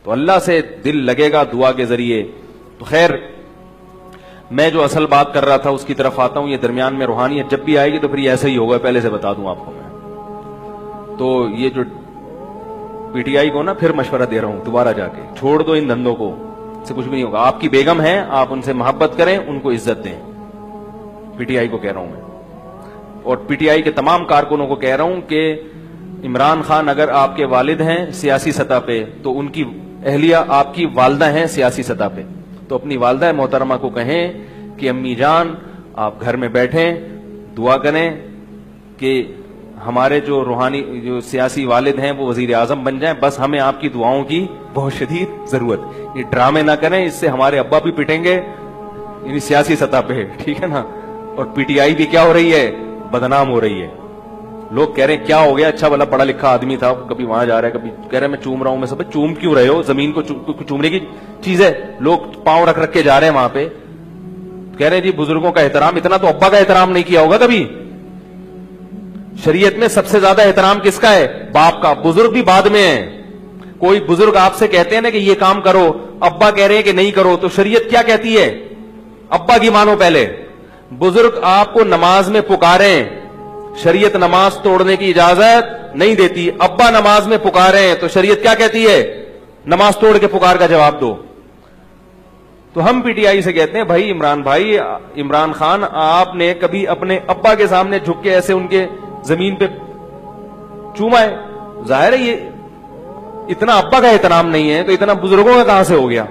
تو اللہ سے دل لگے گا دعا کے ذریعے. تو خیر میں جو اصل بات کر رہا تھا اس کی طرف آتا ہوں. یہ درمیان میں روحانیت جب بھی آئے گی تو پھر ایسا ہی ہوگا, پہلے سے بتا دوں آپ کو میں. تو یہ جو پی ٹی آئی کو نا پھر مشورہ دے رہا ہوں, دوبارہ جا کے چھوڑ دو ان دھندوں کو, سے کچھ بھی نہیں ہوگا. آپ کی بیگم ہیں, آپ ان سے محبت کریں, ان کو عزت دیں. پی ٹی آئی کو کہہ رہا ہوں میں, اور پی ٹی آئی کے تمام کارکنوں کو کہہ رہا ہوں کہ عمران خان اگر آپ کے والد ہیں سیاسی سطح پہ تو ان کی اہلیہ آپ کی والدہ ہیں سیاسی سطح پہ. تو اپنی والدہ محترمہ کو کہیں کہ امی جان آپ گھر میں بیٹھیں, دعا کریں کہ ہمارے جو روحانی جو سیاسی والد ہیں وہ وزیر اعظم بن جائیں, بس ہمیں آپ کی دعاؤں کی بہت شدید ضرورت. یہ ڈرامے نہ کریں, اس سے ہمارے ابا بھی پٹیں گے, یعنی سیاسی سطح پہ, ٹھیک ہے نا. اور پی ٹی آئی بھی کیا ہو رہی ہے, بدنام ہو رہی ہے. لوگ کہہ رہے ہیں کیا ہو گیا, اچھا بھلا پڑھا لکھا آدمی تھا, کبھی وہاں جا رہا ہے, کبھی کہہ رہے ہیں میں چوم رہا ہوں. میں سب چوم کیوں رہے ہو, زمین کو چومنے کی چیز ہے. لوگ پاؤں رکھ کے جا رہے ہیں وہاں پہ, کہہ رہے ہیں جی بزرگوں کا احترام. اتنا تو ابا کا احترام نہیں کیا ہوگا کبھی. شریعت میں سب سے زیادہ احترام کس کا ہے, باپ کا. بزرگ بھی بعد میں ہے. کوئی بزرگ آپ سے کہتے ہیں نا کہ یہ کام کرو, ابا کہہ رہے ہیں کہ نہیں کرو, تو شریعت کیا کہتی ہے, ابا کی مانو پہلے. بزرگ آپ کو نماز میں پکاریں, شریعت نماز توڑنے کی اجازت نہیں دیتی. ابا نماز میں پکاریں تو شریعت کیا کہتی ہے, نماز توڑ کے پکار کا جواب دو. تو ہم پی ٹی آئی سے کہتے ہیں بھائی عمران خان, آپ نے کبھی اپنے ابا کے سامنے جھک کے ایسے ان کے زمین پہ چوما ہے؟ ظاہر ہے یہ اتنا ابا کا احترام نہیں ہے, تو اتنا بزرگوں کا کہاں سے ہو گیا؟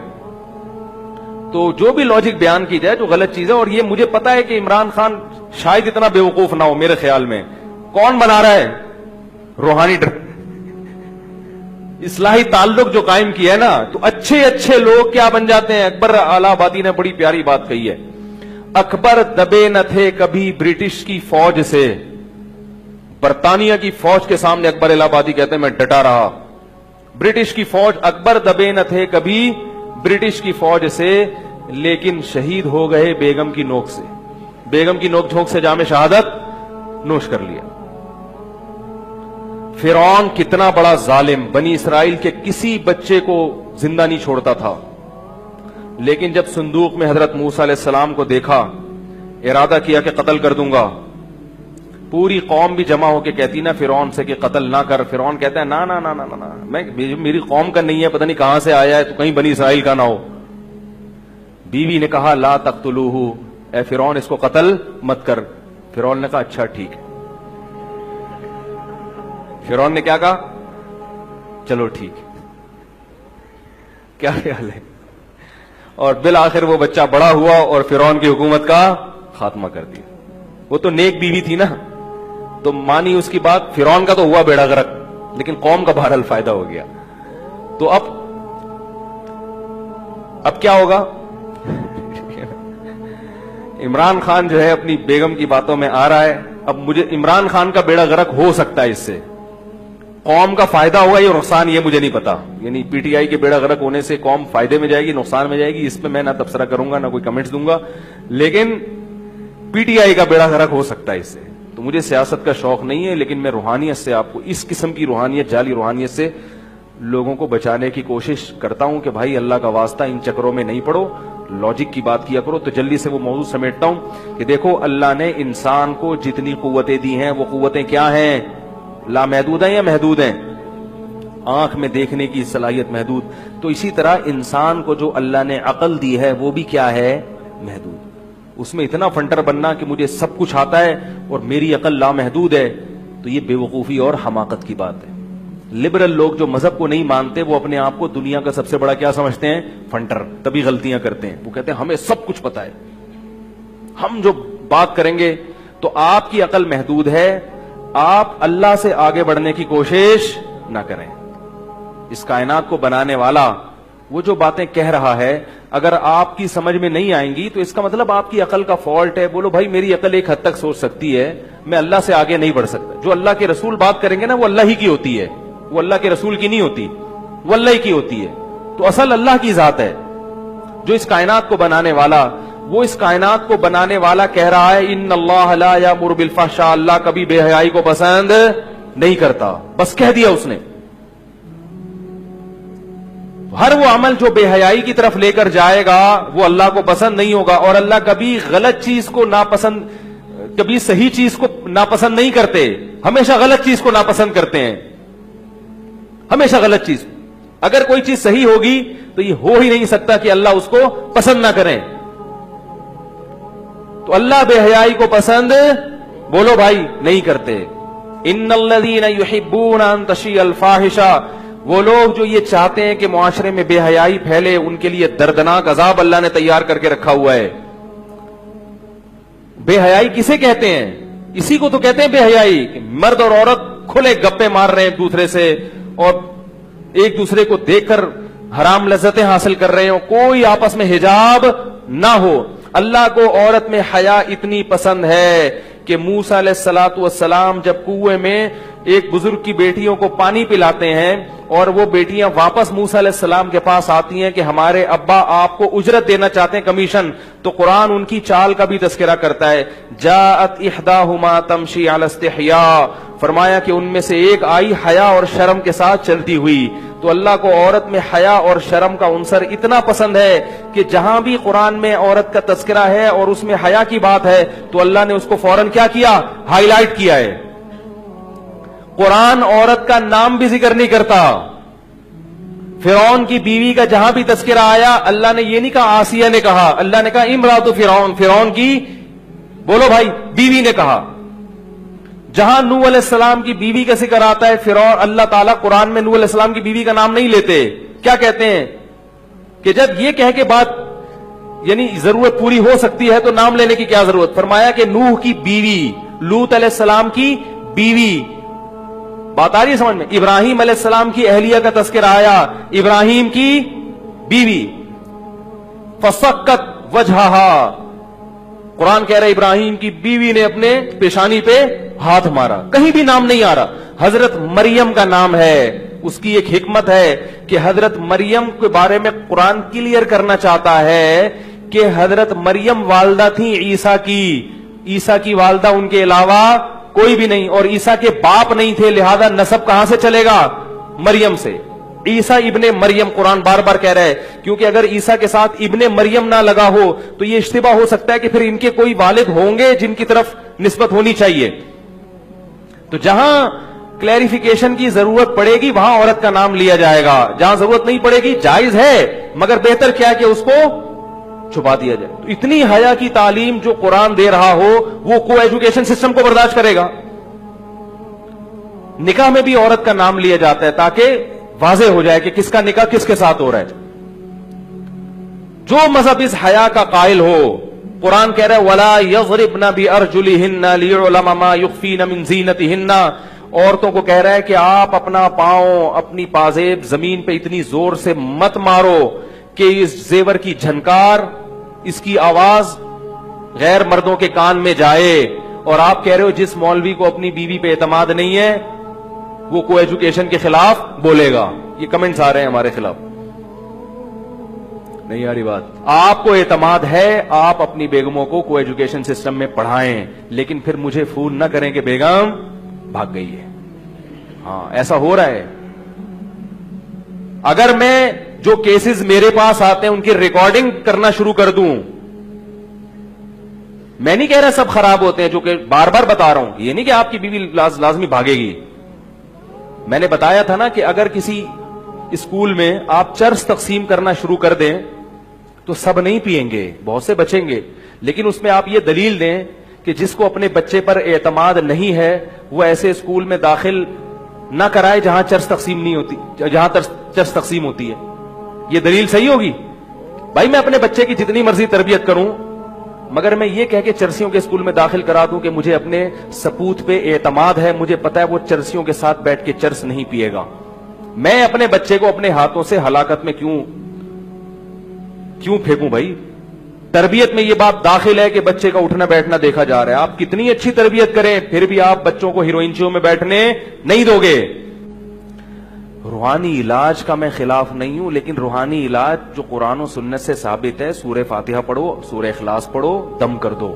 تو جو بھی لاجک بیان کی جائے جو غلط چیز ہے. اور یہ مجھے پتا ہے کہ عمران خان شاید اتنا بے وقوف نہ ہو, میرے خیال میں. کون بنا رہا ہے روحانی اصلاحی تعلق جو قائم کیا ہے نا, تو اچھے لوگ کیا بن جاتے ہیں. اکبر الہ آبادی نے بڑی پیاری بات کہی ہے, اکبر دبے نہ تھے کبھی برٹش کی فوج سے. برطانیہ کی فوج کے سامنے اکبر الہ آبادی کہتے ہیں میں ڈٹا رہا. برٹش کی فوج, اکبر دبے نہ تھے کبھی برٹش کی فوج سے, لیکن شہید ہو گئے بیگم کی نوک سے. بیگم کی نوک جھونک سے جام شہادت نوش کر لیا. فرعون کتنا بڑا ظالم, بنی اسرائیل کے کسی بچے کو زندہ نہیں چھوڑتا تھا, لیکن جب صندوق میں حضرت موسیٰ علیہ السلام کو دیکھا, ارادہ کیا کہ قتل کر دوں گا. پوری قوم بھی جمع ہو کے کہتی نا فرعون سے کہ قتل نہ کر. فرعون کہتا ہے نا نا نا نا نا, میں میری قوم کا نہیں ہے, پتہ نہیں کہاں سے آیا ہے, تو کہیں بنی اسرائیل کا نہ ہو. بیوی نے کہا لا تقتلوہ, اے فرعون اس کو قتل مت کر. فرعون نے کہا اچھا ٹھیک ہے. فرعون نے کیا کہا, چلو ٹھیک ہے. کیا خیال ہے؟ اور بالآخر وہ بچہ بڑا ہوا اور فرعون کی حکومت کا خاتمہ کر دیا. وہ تو نیک بیوی تھی نا, تو مانی اس کی بات. فرعون کا تو ہوا بیڑا غرق, لیکن قوم کا بہرحال فائدہ ہو گیا. تو اب کیا ہوگا؟ عمران خان جو ہے اپنی بیگم کی باتوں میں آ رہا ہے. اب مجھے عمران خان کا بیڑا غرق ہو سکتا ہے, اس سے قوم کا فائدہ ہوگا یا نقصان, یہ مجھے نہیں پتا. یعنی پی ٹی آئی کے بیڑا غرق ہونے سے قوم فائدے میں جائے گی نقصان میں جائے گی, اس پہ میں نہ تبصرہ کروں گا نہ کوئی کمنٹس دوں گا, لیکن پی ٹی آئی کا بیڑا غرق ہو سکتا ہے اس سے. تو مجھے سیاست کا شوق نہیں ہے, لیکن میں روحانیت سے, آپ کو اس قسم کی روحانیت, جعلی روحانیت سے لوگوں کو بچانے کی کوشش کرتا ہوں کہ بھائی اللہ کا واسطہ ان چکروں میں نہیں پڑو, لاجک کی بات کیا کرو. تو جلدی سے وہ موضوع سمیٹتا ہوں کہ دیکھو اللہ نے انسان کو جتنی قوتیں دی ہیں وہ قوتیں کیا ہیں, لامحدود ہیں یا محدود ہیں؟ آنکھ میں دیکھنے کی صلاحیت محدود. تو اسی طرح انسان کو جو اللہ نے عقل دی ہے وہ بھی کیا ہے, محدود. اس میں اتنا فنٹر بننا کہ مجھے سب کچھ آتا ہے اور میری عقل لامحدود ہے, تو یہ بے وقوفی اور حماقت کی بات ہے. لبرل لوگ جو مذہب کو نہیں مانتے وہ اپنے آپ کو دنیا کا سب سے بڑا کیا سمجھتے ہیں, فنٹر. تبھی غلطیاں کرتے ہیں. وہ کہتے ہیں ہمیں سب کچھ پتا ہے, ہم جو بات کریں گے. تو آپ کی عقل محدود ہے, آپ اللہ سے آگے بڑھنے کی کوشش نہ کریں. اس کائنات کو بنانے والا وہ جو باتیں کہہ رہا ہے اگر آپ کی سمجھ میں نہیں آئیں گی تو اس کا مطلب آپ کی عقل کا فالٹ ہے. بولو بھائی میری عقل ایک حد تک سوچ سکتی ہے, میں اللہ سے آگے نہیں بڑھ سکتا. جو اللہ کے رسول بات کریں گے نا وہ اللہ ہی کی ہوتی ہے, وہ اللہ کے رسول کی نہیں ہوتی, وہ اللہ ہی کی ہوتی ہے. تو اصل اللہ کی ذات ہے جو اس کائنات کو بنانے والا. وہ اس کائنات کو بنانے والا کہہ رہا ہے ان اللہ لا یامر بالفحشاء, اللہ کبھی بے حیائی کو پسند نہیں کرتا. بس کہہ دیا اس نے. ہر وہ عمل جو بے حیائی کی طرف لے کر جائے گا وہ اللہ کو پسند نہیں ہوگا. اور اللہ کبھی غلط چیز کو ناپسند, کبھی صحیح چیز کو ناپسند نہیں کرتے, ہمیشہ غلط چیز کو ناپسند کرتے ہیں, ہمیشہ غلط چیز. اگر کوئی چیز صحیح ہوگی تو یہ ہو ہی نہیں سکتا کہ اللہ اس کو پسند نہ کریں. تو اللہ بے حیائی کو پسند, بولو بھائی, نہیں کرتے. ان الذین یحبون ان تشیع الفاحشہ, وہ لوگ جو یہ چاہتے ہیں کہ معاشرے میں بے حیائی پھیلے, ان کے لیے دردناک عذاب اللہ نے تیار کر کے رکھا ہوا ہے. بے حیائی کسے کہتے ہیں؟ اسی کو تو کہتے ہیں بے حیائی. مرد اور عورت کھلے گپے مار رہے ہیں ایک دوسرے سے, اور ایک دوسرے کو دیکھ کر حرام لذتیں حاصل کر رہے ہوں, کوئی آپس میں حجاب نہ ہو. اللہ کو عورت میں حیا اتنی پسند ہے کہ موسیٰ علیہ الصلوۃ والسلام جب کنویں میں ایک بزرگ کی بیٹیوں کو پانی پلاتے ہیں اور وہ بیٹیاں واپس موسیٰ علیہ السلام کے پاس آتی ہیں کہ ہمارے ابا آپ کو اجرت دینا چاہتے ہیں, کمیشن, تو قرآن ان کی چال کا بھی تذکرہ کرتا ہے. جاءت احداہما تمشی علی استحیاء, فرمایا کہ ان میں سے ایک آئی حیا اور شرم کے ساتھ چلتی ہوئی. تو اللہ کو عورت میں حیا اور شرم کا عنصر اتنا پسند ہے کہ جہاں بھی قرآن میں عورت کا تذکرہ ہے اور اس میں حیا کی بات ہے تو اللہ نے اس کو فوراً کیا کیا, ہائی لائٹ کیا ہے. قرآن عورت کا نام بھی ذکر نہیں کرتا. فرعون کی بیوی کا جہاں بھی تذکرہ آیا اللہ نے یہ نہیں کہا آسیہ نے کہا, اللہ نے کہا امرات فرعون, فرعون کی, بولو بھائی, بیوی نے کہا. جہاں نوح علیہ السلام کی بیوی کا ذکر آتا ہے فرعون, اللہ تعالیٰ قرآن میں نوح علیہ السلام کی بیوی کا نام نہیں لیتے. کیا کہتے ہیں کہ جب یہ کہہ کے بات یعنی ضرورت پوری ہو سکتی ہے تو نام لینے کی کیا ضرورت. فرمایا کہ نوح کی بیوی, لوط علیہ السلام کی بیوی. بات آ رہی ہے سمجھ میں؟ ابراہیم علیہ السلام کی اہلیہ کا تذکرہ آیا, ابراہیم کی بیوی. فسکت وجہہا, قرآن کہہ رہا ہے ابراہیم کی بیوی نے اپنے پیشانی پہ ہاتھ مارا. کہیں بھی نام نہیں آ رہا. حضرت مریم کا نام ہے. اس کی ایک حکمت ہے کہ حضرت مریم کے بارے میں قرآن کلیئر کرنا چاہتا ہے کہ حضرت مریم والدہ تھی عیسیٰ کی, عیسیٰ کی والدہ ان کے علاوہ کوئی بھی نہیں, اور عیسیٰ کے باپ نہیں تھے, لہذا نسب کہاں سے چلے گا؟ مریم سے. عیسیٰ ابن مریم قرآن بار بار کہہ رہا ہے, کیونکہ اگر عیسیٰ کے ساتھ ابن مریم نہ لگا ہو تو یہ اشتباہ ہو سکتا ہے کہ پھر ان کے کوئی والد ہوں گے جن کی طرف نسبت ہونی چاہیے. تو جہاں کلیریفیکیشن کی ضرورت پڑے گی وہاں عورت کا نام لیا جائے گا, جہاں ضرورت نہیں پڑے گی جائز ہے, مگر بہتر کیا ہے کہ اس کو چھپا دیا جائے. تو اتنی حیا کی تعلیم جو قرآن دے رہا ہو وہ کو ایجوکیشن سسٹم کو برداشت کرے گا. نکاح میں بھی عورت کا نام لیا جاتا ہے تاکہ واضح ہو جائے کہ کس کا نکاح کس کے ساتھ ہو رہا ہے. جو مذہب اس حیا کا قائل ہو, قرآن کہہ رہا ہے وَلَا يَضْرِبْنَ بِأَرْجُلِهِنَّ لِيُعْلَمَ مَا يُخْفِينَ مِنْ زِينَتِهِنَّ, عورتوں کو کہہ رہا ہے کہ آپ اپنا پاؤں, اپنی پازیب زمین پہ اتنی زور سے مت مارو کہ اس زیور کی جھنکار, اس کی آواز غیر مردوں کے کان میں جائے. اور آپ کہہ رہے ہو جس مولوی کو اپنی بیوی پہ اعتماد نہیں ہے وہ کو ایجوکیشن کے خلاف بولے گا. یہ کمنٹس آ رہے ہیں ہمارے خلاف, نہیں آ رہی بات. آپ کو اعتماد ہے, آپ اپنی بیگموں کو کو ایجوکیشن سسٹم میں پڑھائیں, لیکن پھر مجھے فون نہ کریں کہ بیگم بھاگ گئی ہے. ہاں ایسا ہو رہا ہے. اگر میں جو کیسز میرے پاس آتے ہیں ان کی ریکارڈنگ کرنا شروع کر دوں, میں نہیں کہہ رہا سب خراب ہوتے ہیں, جو کہ بار بار بتا رہا ہوں, یہ نہیں کہ آپ کی بیوی لازمی بھاگے گی. میں نے بتایا تھا نا کہ اگر کسی اسکول میں آپ چرس تقسیم کرنا شروع کر دیں تو سب نہیں پیئیں گے, بہت سے بچیں گے, لیکن اس میں آپ یہ دلیل دیں کہ جس کو اپنے بچے پر اعتماد نہیں ہے وہ ایسے اسکول میں داخل نہ کرائے جہاں چرس تقسیم نہیں ہوتی, جہاں چرس تقسیم ہوتی ہے. یہ دلیل صحیح ہوگی؟ بھائی میں اپنے بچے کی جتنی مرضی تربیت کروں, مگر میں یہ کہہ کے چرسیوں کے اسکول میں داخل کرا دوں کہ مجھے اپنے سپوت پہ اعتماد ہے, مجھے پتا ہے وہ چرسیوں کے ساتھ بیٹھ کے چرس نہیں پیے گا, میں اپنے بچے کو اپنے ہاتھوں سے ہلاکت میں کیوں پھینکوں؟ بھائی تربیت میں یہ بات داخل ہے کہ بچے کا اٹھنا بیٹھنا دیکھا جا رہا ہے. آپ کتنی اچھی تربیت کریں پھر بھی آپ بچوں کو ہیروئنچیوں میں بیٹھنے نہیں دو گے. روحانی علاج کا میں خلاف نہیں ہوں, لیکن روحانی علاج جو قرآن و سنت سے ثابت ہے, سورہ فاتحہ پڑھو, سورہ اخلاص پڑھو, دم کر دو.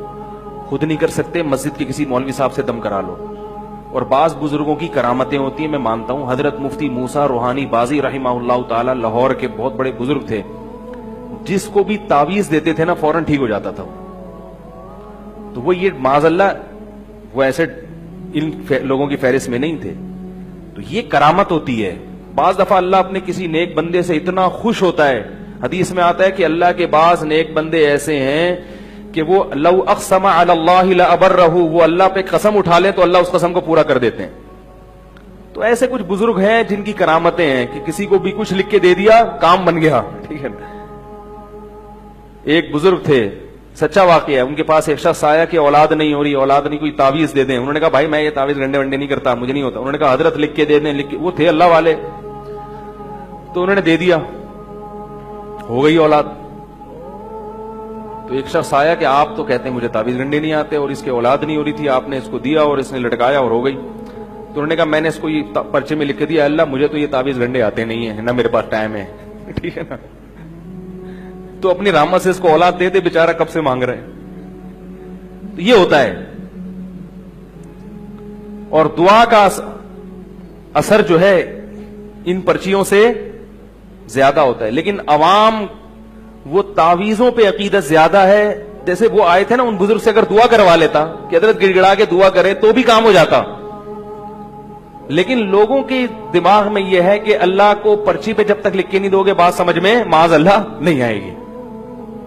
خود نہیں کر سکتے مسجد کے کسی مولوی صاحب سے دم کرا لو. اور بعض بزرگوں کی کرامتیں ہوتی ہیں, میں مانتا ہوں. حضرت مفتی موسیٰ روحانی بازی رحمہ اللہ تعالی لاہور کے بہت بڑے بزرگ تھے, جس کو بھی تعویذ دیتے تھے نا فوراً ٹھیک ہو جاتا تھا. تو وہ یہ معاذ اللہ وہ ایسے ان لوگوں کی فہرست میں نہیں تھے. تو یہ کرامت ہوتی ہے. بعض دفعہ اللہ اپنے کسی نیک بندے سے اتنا خوش ہوتا ہے, حدیث میں آتا ہے کہ اللہ کے بعض نیک بندے ایسے ہیں کہ وہ لو اقسم علی اللہ لابرہ, وہ اللہ پہ قسم اٹھا لیں تو اللہ اس قسم کو پورا کر دیتے ہیں. تو ایسے کچھ بزرگ ہیں جن کی کرامتیں ہیں کہ کسی کو بھی کچھ لکھ کے دے دیا کام بن گیا. ٹھیک ہے نا. ایک بزرگ تھے, سچا واقعہ ہے, ان کے پاس ایک شخص آیا کہ اولاد نہیں ہو رہی, اولاد نہیں, کوئی تعویذ دے دیں. انہوں نے کہا بھائی میں یہ تعویذ گنڈے ونڈے نہیں کرتا, مجھے نہیں ہوتا. انہوں نے کہا حضرت لکھ کے دے دیں. وہ تھے اللہ والے, تو انہوں نے دے دیا, ہو گئی اولاد. تو ایک شخص آیا کہ آپ تو کہتے ہیں مجھے تعویذ گنڈے نہیں آتے اور اس کے اولاد نہیں ہو رہی تھی, آپ نے اس کو دیا اور اس نے لٹکایا اور ہو گئی. تو انہوں نے کہا میں نے اس کو یہ پرچے میں لکھ کے دیا, اللہ مجھے تو یہ تعویذ گنڈے آتے نہیں ہیں, نہ میرے پاس ٹائم ہے. ٹھیک ہے نا. تو اپنی رحمت سے اس کو اولاد دے دے, بیچارہ کب سے مانگ رہے ہیں. تو یہ ہوتا ہے. اور دعا کا اثر جو ہے ان پرچیوں سے زیادہ ہوتا ہے. لیکن عوام وہ تعویذوں پہ عقیدت زیادہ ہے. جیسے وہ آئے تھے نا, ان بزرگ سے اگر دعا کروا لیتا کہ حضرت گڑ گڑا کے دعا کرے تو بھی کام ہو جاتا. لیکن لوگوں کے دماغ میں یہ ہے کہ اللہ کو پرچی پہ جب تک لکھ کے نہیں دو گے بات سمجھ میں معاذ اللہ نہیں آئے گی.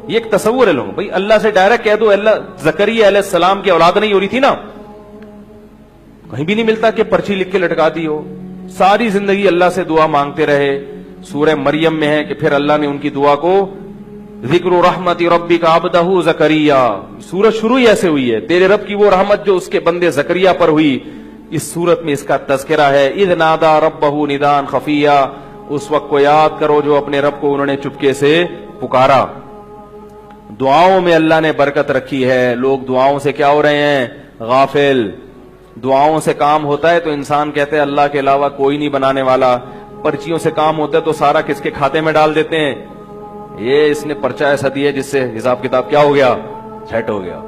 یہ ایک تصور ہے لوگوں. بھائی اللہ سے ڈائریکٹ کہہ دو, اللہ زکریا علیہ السلام کی اولاد نہیں ہو رہی تھی نا, کہیں بھی نہیں ملتا کہ پرچی لکھ کے لٹکا دی ہو. ساری زندگی اللہ سے دعا مانگتے رہے. سورہ مریم میں ہے کہ پھر اللہ نے ان کی دعا کو ذکر رحمت ربک عبدہ زکریا, سورت شروع ہی ایسے ہوئی ہے, تیرے رب کی وہ رحمت جو اس کے بندے زکریا پر ہوئی. اس سورت میں اس کا تذکرہ ہے. اذ نادى ربہ نداء خفیا, اس وقت کو یاد کرو جو اپنے رب کو انہوں نے چپکے سے پکارا. دعاؤں میں اللہ نے برکت رکھی ہے. لوگ دعاؤں سے کیا ہو رہے ہیں, غافل. دعاؤں سے کام ہوتا ہے تو انسان کہتے ہیں اللہ کے علاوہ کوئی نہیں بنانے والا. پرچیوں سے کام ہوتا ہے تو سارا کس کے کھاتے میں ڈال دیتے ہیں, یہ اس نے پرچہ ایسا دیا جس سے حساب کتاب کیا ہو گیا, سیٹ ہو گیا.